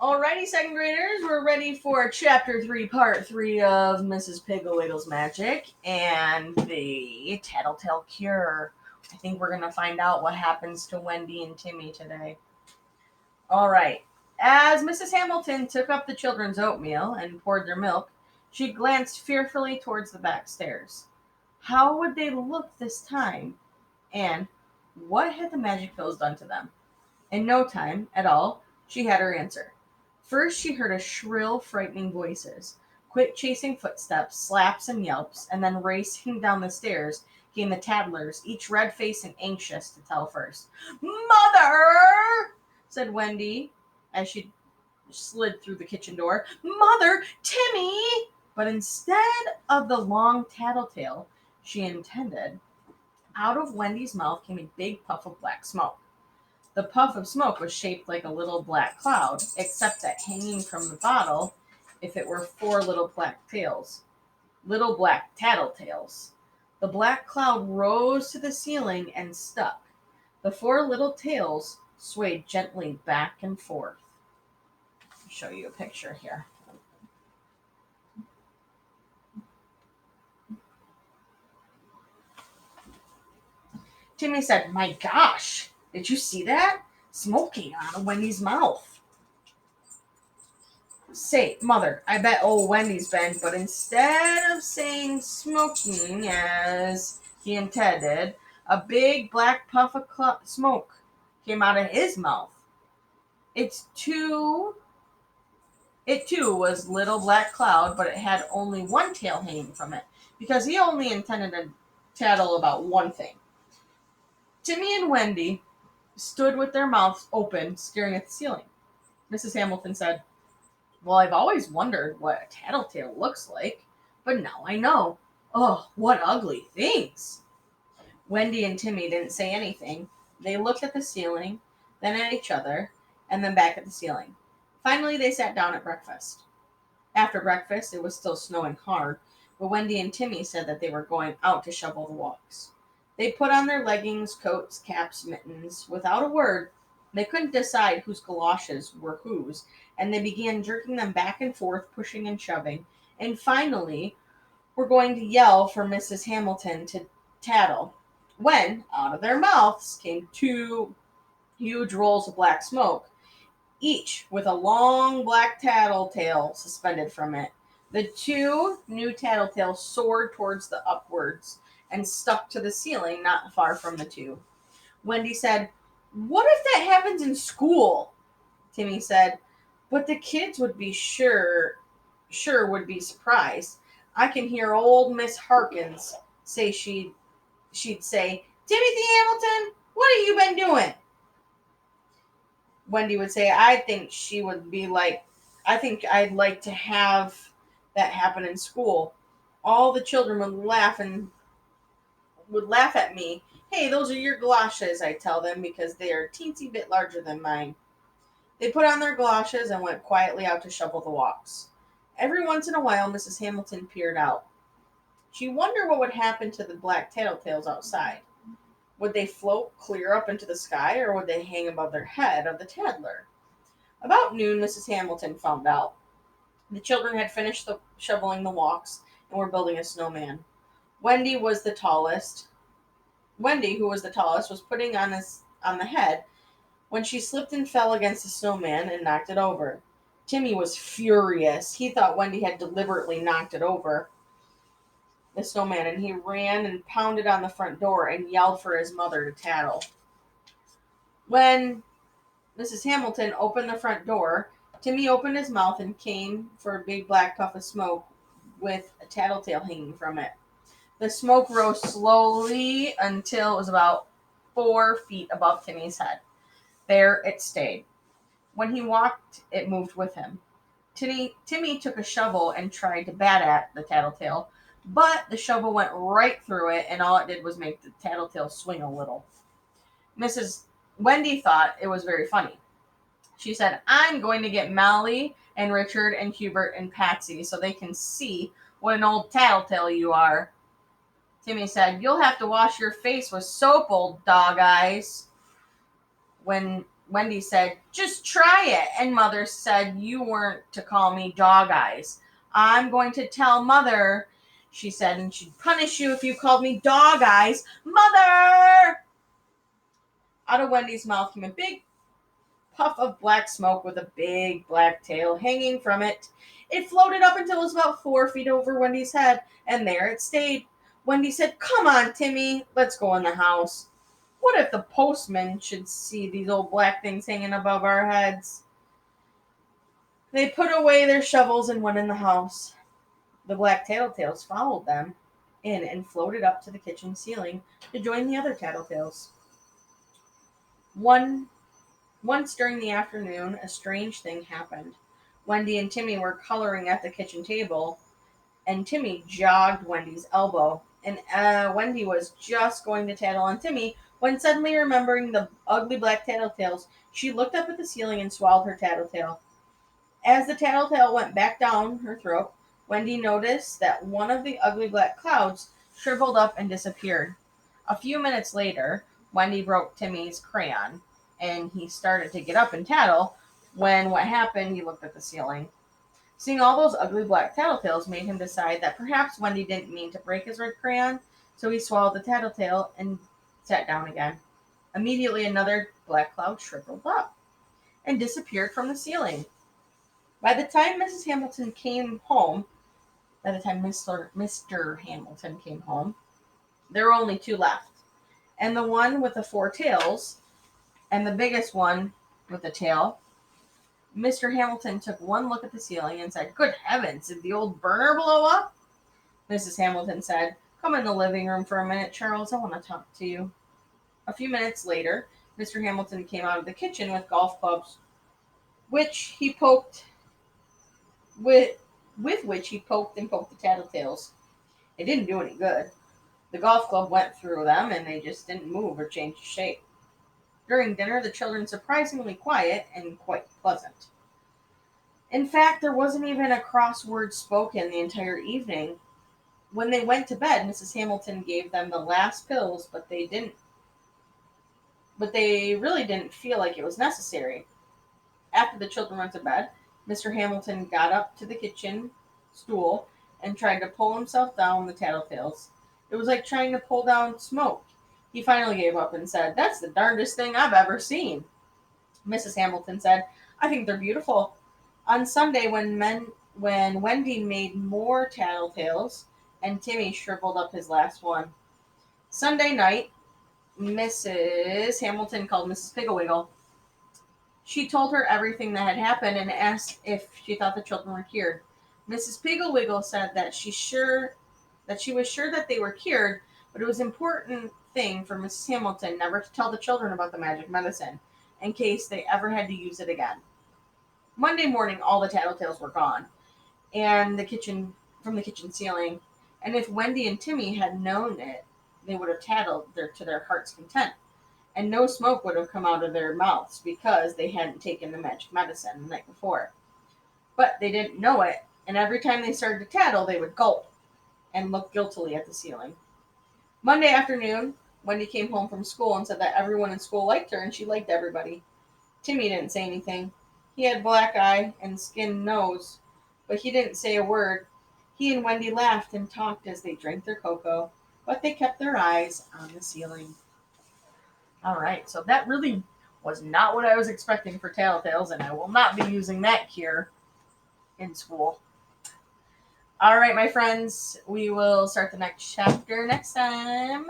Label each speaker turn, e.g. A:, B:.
A: Alrighty, second graders, we're ready for Chapter 3, Part 3 of Mrs. Piggle-Wiggle's Magic and the Tattletale Cure. I think we're going to find out what happens to Wendy and Timmy today. Alright, as Mrs. Hamilton took up the children's oatmeal and poured their milk, she glanced fearfully towards the back stairs. How would they look this time? And what had the magic pills done to them? In no time at all, she had her answer. First, she heard a shrill, frightening voices, quick chasing footsteps, slaps and yelps, and then racing down the stairs came the tattlers, each red-faced and anxious to tell first. "Mother!" said Wendy as she slid through the kitchen door. "Mother! Timmy!" But instead of the long tattletale she intended, out of Wendy's mouth came a big puff of black smoke. The puff of smoke was shaped like a little black cloud, except that hanging from the bottle, if it were four little black tattletales. The black cloud rose to the ceiling and stuck. The four little tails swayed gently back and forth. I'll show you a picture here. Timmy said, "My gosh, did you see that? Smoking out of Wendy's mouth." "Say, Mother, I bet old Wendy's been," but instead of saying smoking as he intended, a big black puff of smoke came out of his mouth. It too was little black cloud, but it had only one tail hanging from it, because he only intended to tattle about one thing. Timmy and Wendy stood with their mouths open, staring at the ceiling. Mrs. Hamilton said, "Well, I've always wondered what a tattletale looks like, but now I know. Oh, what ugly things." Wendy and Timmy didn't say anything. They looked at the ceiling, then at each other, and then back at the ceiling. Finally, they sat down at breakfast. After breakfast, it was still snowing hard, but Wendy and Timmy said that they were going out to shovel the walks. They put on their leggings, coats, caps, mittens. Without a word, they couldn't decide whose galoshes were whose, and they began jerking them back and forth, pushing and shoving, and finally were going to yell for Mrs. Hamilton to tattle, when out of their mouths came two huge rolls of black smoke, each with a long black tattletale suspended from it. The two new tattletales soared towards the upwards and stuck to the ceiling not far from the two. Wendy said, "What if that happens in school?" Timmy said, "But the kids would be would be surprised. I can hear old Miss Harkins say she'd say, 'Timothy Hamilton, what have you been doing?'" Wendy would say, I think I'd like to have that happen in school. All the children would laugh at me. 'Hey, those are your galoshes,' I tell them, because they are a teensy bit larger than mine." They put on their galoshes and went quietly out to shovel the walks. Every once in a while, Mrs. Hamilton peered out. She wondered what would happen to the black tattletales outside. Would they float clear up into the sky, or would they hang above their head of the tattler? About noon, Mrs. Hamilton found out. The children had finished shoveling the walks and were building a snowman. Wendy, who was the tallest, was putting on the head when she slipped and fell against the snowman and knocked it over. Timmy was furious. He thought Wendy had deliberately knocked it over, the snowman, and he ran and pounded on the front door and yelled for his mother to tattle. When Mrs. Hamilton opened the front door, Timmy opened his mouth and came for a big black puff of smoke with a tattletale hanging from it. The smoke rose slowly until it was about 4 feet above Timmy's head. There it stayed. When he walked, it moved with him. Timmy took a shovel and tried to bat at the tattletale, but the shovel went right through it, and all it did was make the tattletale swing a little. Mrs. Wendy thought it was very funny. She said, "I'm going to get Molly and Richard and Hubert and Patsy so they can see what an old tattletale you are." Timmy said, "You'll have to wash your face with soap, old dog eyes." When Wendy said, "Just try it." And Mother said, "You weren't to call me Dog Eyes. I'm going to tell Mother," she said, "and she'd punish you if you called me Dog Eyes." Mother! Out of Wendy's mouth came a big puff of black smoke with a big black tail hanging from it. It floated up until it was about 4 feet over Wendy's head, and there it stayed. Wendy said, "Come on, Timmy, let's go in the house. What if the postman should see these old black things hanging above our heads?" They put away their shovels and went in the house. The black tattletales followed them in and floated up to the kitchen ceiling to join the other tattletales. One Once during the afternoon, a strange thing happened. Wendy and Timmy were coloring at the kitchen table, and Timmy jogged Wendy's elbow. And Wendy was just going to tattle on Timmy when, suddenly remembering the ugly black tattletales, she looked up at the ceiling and swallowed her tattletale. As the tattletale went back down her throat, Wendy noticed that one of the ugly black clouds shriveled up and disappeared. A few minutes later, Wendy broke Timmy's crayon, and he started to get up and tattle. When what happened, he looked at the ceiling. Seeing all those ugly black tattletales made him decide that perhaps Wendy didn't mean to break his red crayon, so he swallowed the tattletale and sat down again. Immediately, another black cloud shriveled up and disappeared from the ceiling. By the time Mrs. Hamilton came home, by the time Mr. Hamilton came home, there were only two left. And the one with the four tails, and the biggest one with the tail. Mr. Hamilton took one look at the ceiling and said, "Good heavens, did the old burner blow up?" Mrs. Hamilton said, "Come in the living room for a minute, Charles. I want to talk to you." A few minutes later, Mr. Hamilton came out of the kitchen with golf clubs, which he poked with which he poked and poked the tattletales. It didn't do any good. The golf club went through them, and they just didn't move or change shape. During dinner, the children surprisingly quiet and quite pleasant. In fact, there wasn't even a cross word spoken the entire evening. When they went to bed, Mrs. Hamilton gave them the last pills, but they really didn't feel like it was necessary. After the children went to bed, Mr. Hamilton got up to the kitchen stool and tried to pull himself down the tattletales. It was like trying to pull down smoke. He finally gave up and said, "That's the darndest thing I've ever seen." Mrs. Hamilton said, "I think they're beautiful." On Sunday, when Wendy made more tattletales, and Timmy shriveled up his last one. Sunday night, Mrs. Hamilton called Mrs. Piggle-Wiggle. She told her everything that had happened and asked if she thought the children were cured. Mrs. Piggle-Wiggle said that she was sure that they were cured, but it was an important thing for Mrs. Hamilton never to tell the children about the magic medicine, in case they ever had to use it again. Monday morning, all the tattletales were gone, and from the kitchen ceiling. And if Wendy and Timmy had known it, they would have tattled to their heart's content, and no smoke would have come out of their mouths because they hadn't taken the magic medicine the night before. But they didn't know it, and every time they started to tattle, they would gulp and look guiltily at the ceiling. Monday afternoon, Wendy came home from school and said that everyone in school liked her and she liked everybody. Timmy didn't say anything. He had black eye and skinned nose, but he didn't say a word. He and Wendy laughed and talked as they drank their cocoa, but they kept their eyes on the ceiling. All right, so that really was not what I was expecting for Tattletales, and I will not be using that here in school. All right, my friends, we will start the next chapter next time.